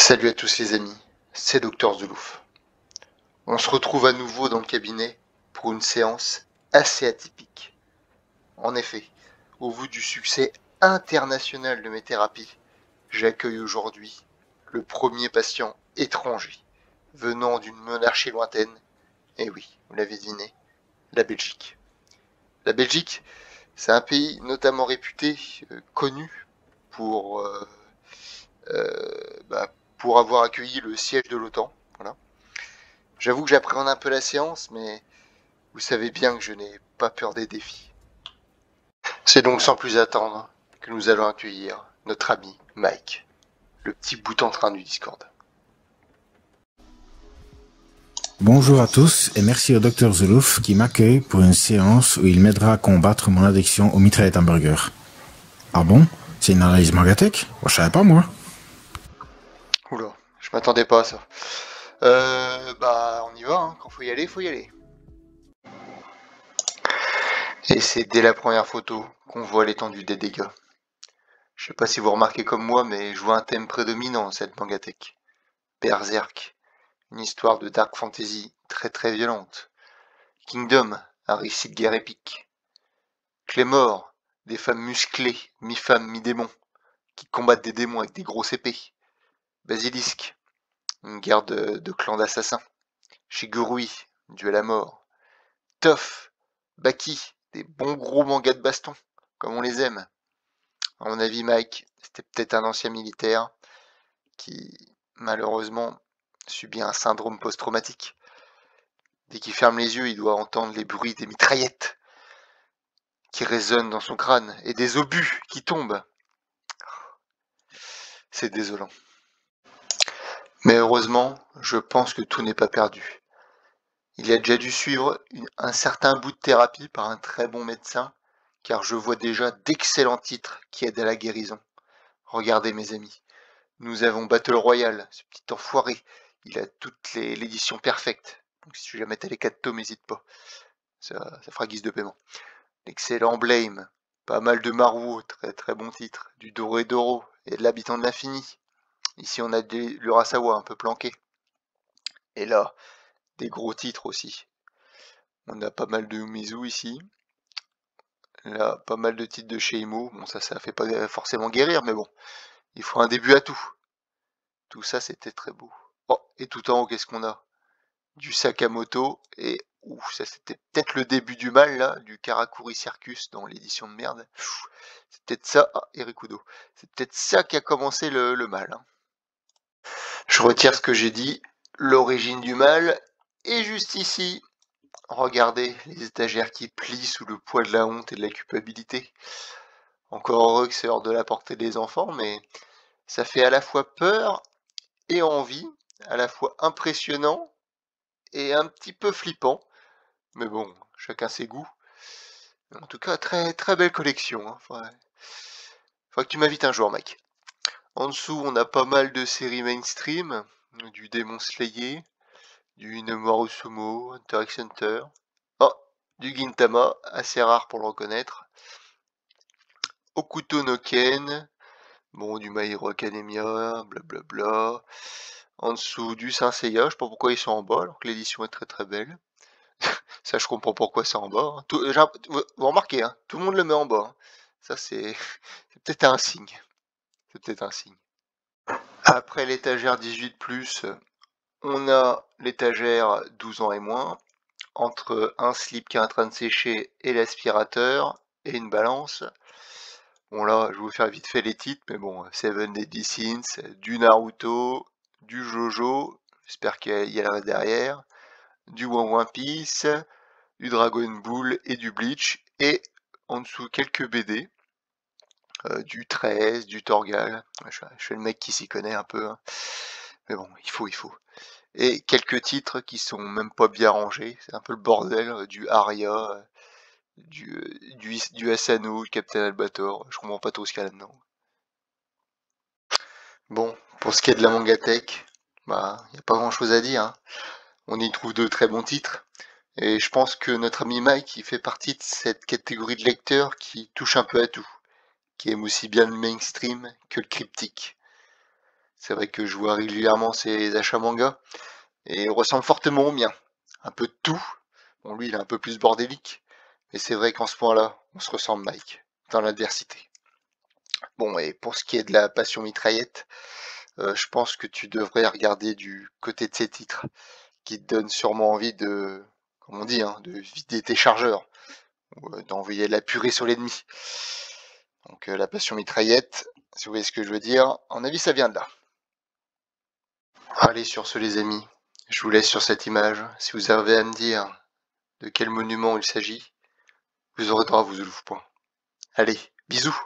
Salut à tous les amis, c'est Dr Zoulouf. On se retrouve à nouveau dans le cabinet pour une séance assez atypique. En effet, au vu du succès international de mes thérapies, j'accueille aujourd'hui le premier patient étranger venant d'une monarchie lointaine, et oui, vous l'avez deviné, la Belgique. La Belgique, c'est un pays notamment réputé, connu pour, pour avoir accueilli le siège de l'OTAN. Voilà. J'avoue que j'appréhende un peu la séance, mais vous savez bien que je n'ai pas peur des défis. C'est donc sans plus attendre que nous allons accueillir notre ami Mike, le petit bout en train du Discord. Bonjour à tous et merci au Dr Zoulouf qui m'accueille pour une séance où il m'aidera à combattre mon addiction aux mitraillettes hamburger. Ah bon? C'est une analyse Mangatech? Je savais pas moi. Oula, je m'attendais pas à ça. On y va, hein. Quand faut y aller, faut y aller. Et c'est dès la première photo qu'on voit l'étendue des dégâts. Je sais pas si vous remarquez comme moi, mais je vois un thème prédominant dans cette mangatech. Berserk, une histoire de dark fantasy très très violente. Kingdom, un récit de guerre épique. Claymore, des femmes musclées, mi-femmes, mi-démons, qui combattent des démons avec des grosses épées. Basilisk, une guerre de clans d'assassins. Shigurui, duel à mort. Tough, Baki, des bons gros mangas de baston, comme on les aime. À mon avis, Mike, c'était peut-être un ancien militaire qui, malheureusement, subit un syndrome post-traumatique. Dès qu'il ferme les yeux, il doit entendre les bruits des mitraillettes qui résonnent dans son crâne et des obus qui tombent. C'est désolant. Mais heureusement, je pense que tout n'est pas perdu. Il a déjà dû suivre un certain bout de thérapie par un très bon médecin, car je vois déjà d'excellents titres qui aident à la guérison. Regardez mes amis, nous avons Battle Royale, ce petit enfoiré, il a toute l'édition perfecte. Donc si jamais t'as les 4 tomes, n'hésite pas, ça fera guise de paiement. L'excellent Blame, pas mal de Maruo, très très bon titre, du Doré Doro et de l'Habitant de l'Infini. Ici on a l'Urasawa un peu planqué. Et là, des gros titres aussi. On a pas mal de Umezu ici. Là, pas mal de titres de chez Imo. Bon, ça fait pas forcément guérir, mais bon, il faut un début à tout. Tout ça, c'était très beau. Oh, et tout en haut, qu'est-ce qu'on a? Du Sakamoto, et ouf, ça c'était peut-être le début du mal, là, du Karakuri Circus dans l'édition de merde. C'est peut-être ça, ah, Erikudo. C'est peut-être ça qui a commencé le mal. Hein. Je retire ce que j'ai dit. L'origine du mal est juste ici. Regardez les étagères qui plient sous le poids de la honte et de la culpabilité. Encore heureux que c'est hors de la portée des enfants, mais ça fait à la fois peur et envie, à la fois impressionnant et un petit peu flippant. Mais bon, chacun ses goûts. En tout cas, très très belle collection. Hein. Faudrait que tu m'invites un jour, mec. En dessous, on a pas mal de séries mainstream, du Demon Slayer, du Nomaru Sumo, Hunter x Hunter. Oh, du Gintama, assez rare pour le reconnaître. Okuto no Ken, bon, du My Hero Academia, blablabla. En dessous, du Saint Seiya, je sais pas pourquoi ils sont en bas, alors que l'édition est très très belle. Ça, je comprends pourquoi c'est en bas. Hein. Vous remarquez, hein, tout le monde le met en bas. Hein. Ça, c'est peut-être un signe. C'est peut-être un signe. Après l'étagère 18+, on a l'étagère 12 ans et moins, entre un slip qui est en train de sécher et l'aspirateur, et une balance. Bon là, je vais vous faire vite fait les titres, mais bon, Seven Deadly Sins, du Naruto, du Jojo, j'espère qu'il y a le reste derrière, du One Piece, du Dragon Ball et du Bleach, et en dessous quelques BD, du 13, du Torgal, je fais le mec qui s'y connaît un peu, hein. Mais bon, il faut. Et quelques titres qui sont même pas bien rangés, c'est un peu le bordel, du Aria, du Asano, du Captain Albator, je comprends pas trop ce qu'il y a là-dedans. Bon, pour ce qui est de la mangatech, bah, y a pas grand chose à dire, hein. On y trouve de très bons titres, et je pense que notre ami Mike, il fait partie de cette catégorie de lecteurs qui touche un peu à tout, qui aime aussi bien le mainstream que le cryptique. C'est vrai que je vois régulièrement ses achats manga, et il ressemble fortement au mien. Un peu de tout. Bon, lui, il est un peu plus bordélique, mais c'est vrai qu'en ce point-là, on se ressemble, Mike, dans l'adversité. Bon, et pour ce qui est de la passion mitraillette, je pense que tu devrais regarder du côté de ces titres, qui te donnent sûrement envie de, comme on dit, hein, de vider tes chargeurs, ou d'envoyer de la purée sur l'ennemi. Donc la passion mitraillette, si vous voyez ce que je veux dire, à mon avis, ça vient de là. Allez, sur ce, les amis, je vous laisse sur cette image. Si vous avez à me dire de quel monument il s'agit, vous aurez droit à vos Zoulouf points. Allez, bisous!